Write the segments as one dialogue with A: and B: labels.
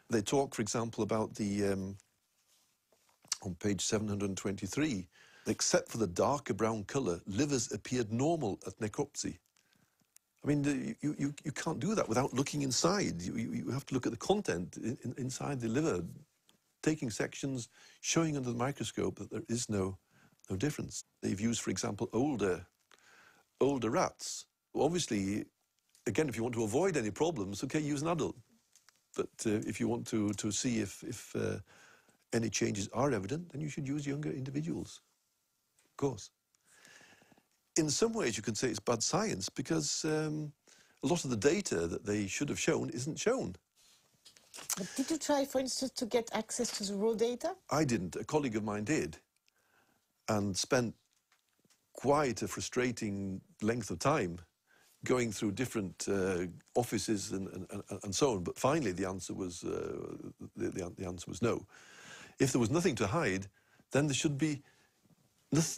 A: They talk, for example, about the, on page 723, except for the darker brown colour, livers appeared normal at necropsy. I mean, you can't do that without looking inside. You have to look at the content inside the liver, taking sections, showing under the microscope that there is no difference. They've used, for example, older rats. Obviously, again, if you want to avoid any problems, okay, use an adult. But if you want to see if any changes are evident, then you should use younger individuals, of course. In some ways, you could say it's bad science because a lot of the data that they should have shown isn't shown.
B: But did you try, for instance, to get access to the raw data? I
A: didn't. A colleague of mine did, and spent quite a frustrating length of time going through different offices and so on. But finally, the answer was the answer was no. If there was nothing to hide, then there should be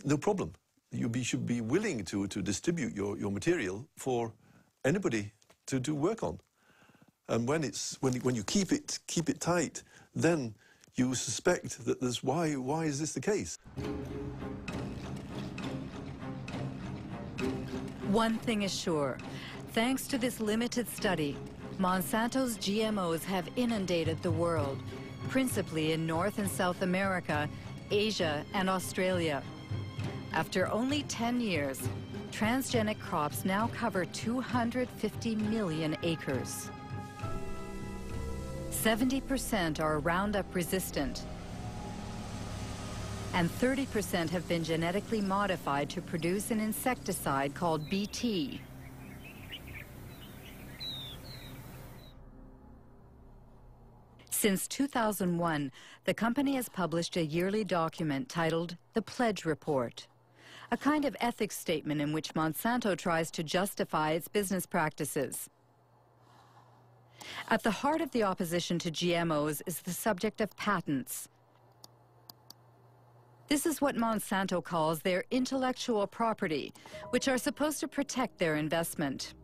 A: no problem. You should be willing to distribute your material for anybody to do work on. And when you keep it tight, then you suspect that there's why is this the case?
C: One thing is sure, thanks to this limited study, Monsanto's GMOs have inundated the world, principally in North and South America, Asia, and Australia. After only 10 years, transgenic crops now cover 250 million acres. 70% are Roundup resistant, and 30% have been genetically modified to produce an insecticide called Bt. Since 2001, the company has published a yearly document titled The Pledge Report, a kind of ethics statement in which Monsanto tries to justify its business practices. At the heart of the opposition to GMOs is the subject of patents. This is what Monsanto calls their intellectual property, which are supposed to protect their investment.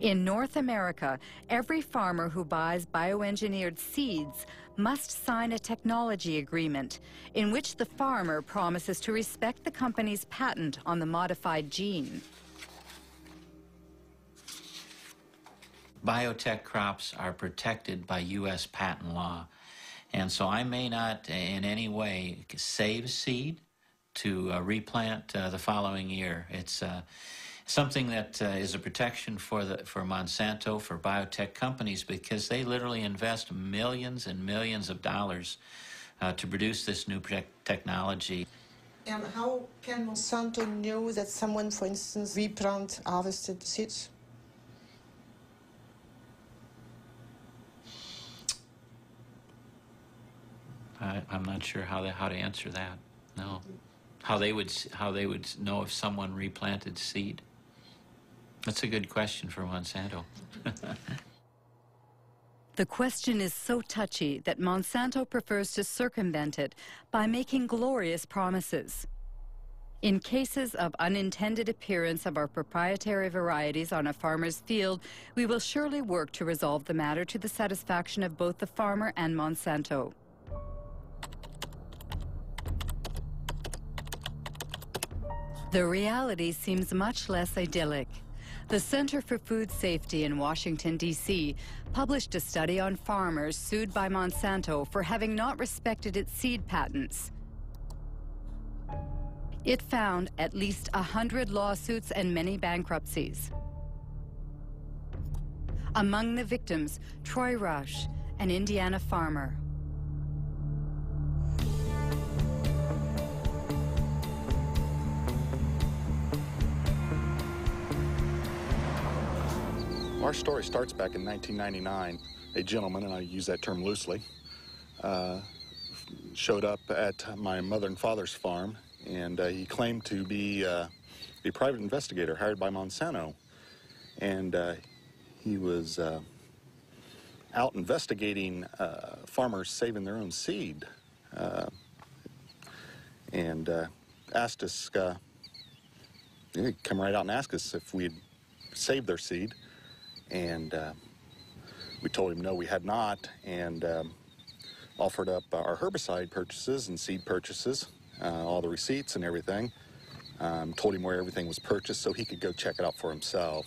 C: In North America, every farmer who buys bioengineered seeds must sign a technology agreement in which the farmer promises to respect the company's patent on the modified gene.
D: Biotech crops are protected by U.S. patent law. And so I may not in any way save seed to replant the following year. It's something that is a protection for Monsanto, for biotech companies, because they literally invest millions and millions of dollars to produce this new technology.
B: And how can Monsanto know that someone, for instance, replant harvested seeds?
D: I'm not sure how to answer that. No, how they would know if someone replanted seed. That's a good question for Monsanto.
C: The question is so touchy that Monsanto prefers to circumvent it by making glorious promises. In cases of unintended appearance of our proprietary varieties on a farmer's field, we will surely work to resolve the matter to the satisfaction of both the farmer and Monsanto. The reality seems much less idyllic. The Center for Food Safety in Washington, D.C. published a study on farmers sued by Monsanto for having not respected its seed patents. It found at least 100 lawsuits and many bankruptcies. Among the victims, Troy Rush, an Indiana farmer.
E: Our story starts back in 1999. A gentleman, and I use that term loosely, showed up at my mother and father's farm, and he claimed to be a private investigator hired by Monsanto. And he was out investigating farmers saving their own seed, and asked us, he'd come right out and ask us if we'd saved their seed. And We told him no, we had not, and offered up our herbicide purchases and seed purchases, all the receipts and everything. Told him where everything was purchased so he could go check it out for himself.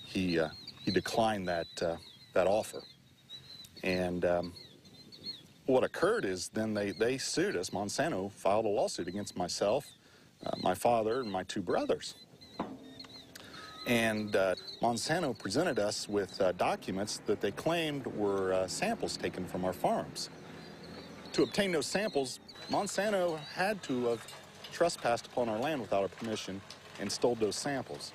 E: He declined that offer. And what occurred is then they sued us. Monsanto filed a lawsuit against myself, my father, and my two brothers. And Monsanto presented us with documents that they claimed were samples taken from our farms. To obtain those samples, Monsanto had to have trespassed upon our land without our permission and stole those samples.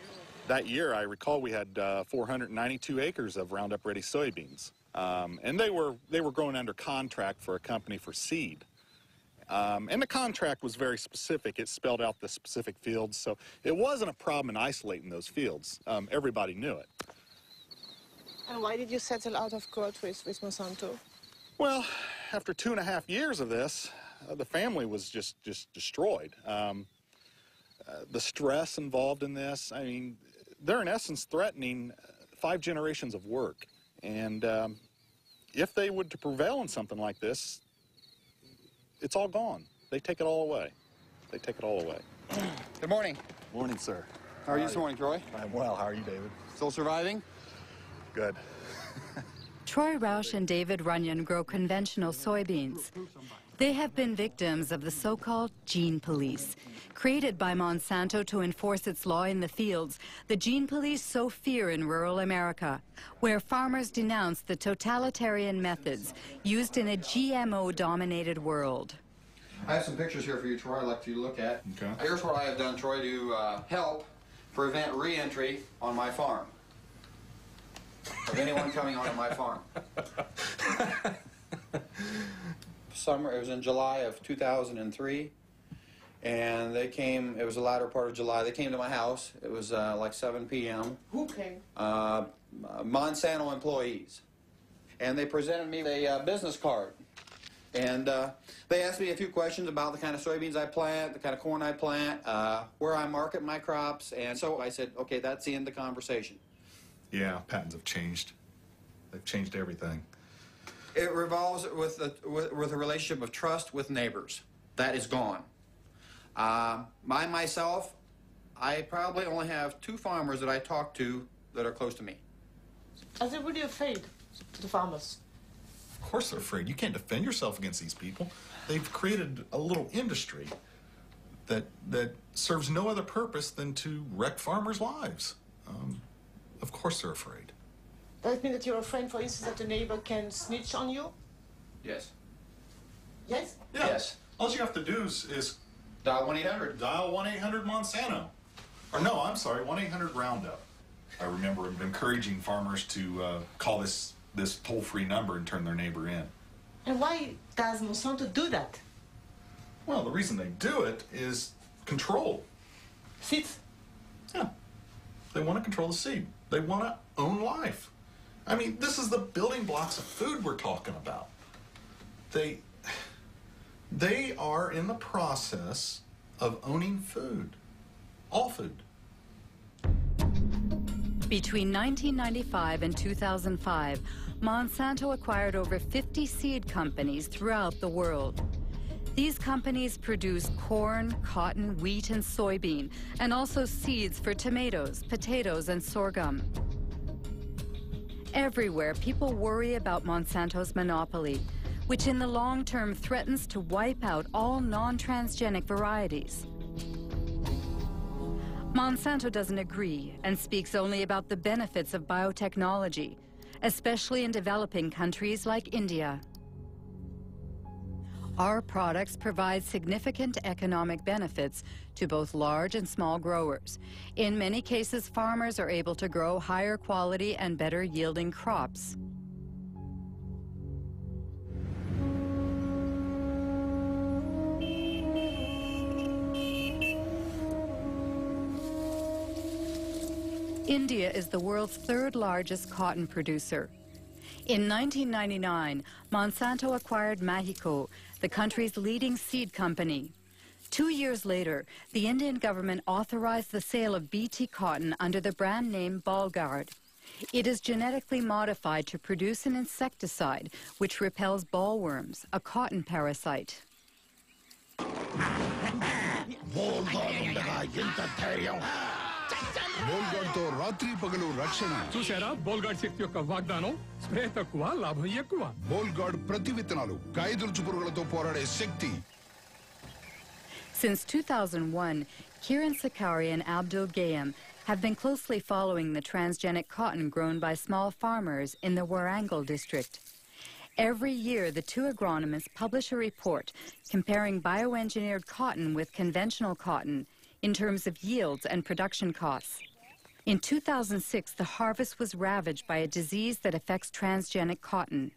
E: That year, I recall we had 492 acres of Roundup Ready soybeans. And they were growing under contract for a company for seed. And the contract was very specific. It spelled out the specific fields, so it wasn't a problem in isolating those fields. Everybody knew it.
B: And why did you settle out of court with Monsanto?
E: Well, after 2.5 years of this, the family was just destroyed. The stress involved in this, I mean, they're in essence threatening 5 generations of work. And if they would to prevail in something like this, it's all gone. They take it all away. They take it all away.
F: Good morning.
E: Morning, sir.
F: How are you this morning, Troy?
E: I'm well. How are you, David?
F: Still surviving?
E: Good.
C: Troy Roush and David Runyon grow conventional soybeans. They have been victims of the so-called gene police. Created by Monsanto to enforce its law in the fields, the gene police sow fear in rural America, where farmers denounce the totalitarian methods used in a GMO-dominated world.
F: I have some pictures here for you, Troy, I'd like you to look at.
E: Okay.
F: Here's what I have done, Troy, to help prevent re-entry on my farm of anyone coming onto my farm. It was in July of 2003, and they came, it was the latter part of July, they came to my house. It was like 7 p.m.
B: Who came?
F: Monsanto employees. And they presented me a business card. And they asked me a few questions about the kind of soybeans I plant, the kind of corn I plant, where I market my crops. And so I said, okay, that's the end of the conversation.
G: Yeah, patents have changed. They've changed everything.
F: It revolves with a relationship of trust with neighbors. That is gone. Myself, I probably only have 2 farmers that I talk to that are close to me.
B: Are they really afraid, the farmers?
G: Of course they're afraid. You can't defend yourself against these people. They've created a little industry that serves no other purpose than to wreck farmers' lives. Of course they're afraid.
B: Does it mean that you're afraid, for instance, that the neighbor can snitch on you?
F: Yes.
B: Yes?
G: Yeah.
F: Yes.
G: All you have to do is
F: Dial 1-800.
G: dial 1-800 Monsanto. Or no, I'm sorry, 1-800 Roundup. I remember encouraging farmers to call this toll-free number and turn their neighbor in.
B: And why does Monsanto do that?
G: Well, the reason they do it is control.
B: Seeds?
G: Yeah. They want to control the seed. They want to own life. I mean, this is the building blocks of food we're talking about. They are in the process of owning food. All food.
C: Between 1995 and 2005, Monsanto acquired over 50 seed companies throughout the world. These companies produce corn, cotton, wheat, and soybean, and also seeds for tomatoes, potatoes, and sorghum. Everywhere, people worry about Monsanto's monopoly, which in the long term threatens to wipe out all non-transgenic varieties. Monsanto doesn't agree and speaks only about the benefits of biotechnology, especially in developing countries like India. Our products provide significant economic benefits to both large and small growers. In many cases, farmers are able to grow higher quality and better yielding crops. India is the world's 3rd largest cotton producer. In 1999, Monsanto acquired Mahiko, the country's leading seed company. 2 years later, the Indian government authorized the sale of BT cotton under the brand name Balgard. It is genetically modified to produce an insecticide which repels bollworms, a cotton parasite.
H: బోల్గార్డ్తో రాత్రి పగలు రక్షణ
I: చూసారా Bollgard శక్తి యొక్క వాగ్దానం spray తక్కువ లాభం ఎక్కువ
H: Bollgard ప్రతి విత్తనాలు కాయదులుచు పురుగులతో పోరాడే శక్తి.
C: Since 2001, Kiran Sakari and Abdul Gayam have been closely following the transgenic cotton grown by small farmers in the Warangal district. Every year, the two agronomists publish a report comparing bioengineered cotton with conventional cotton in terms of yields and production costs. In 2006, the harvest was ravaged by a disease that affects transgenic cotton.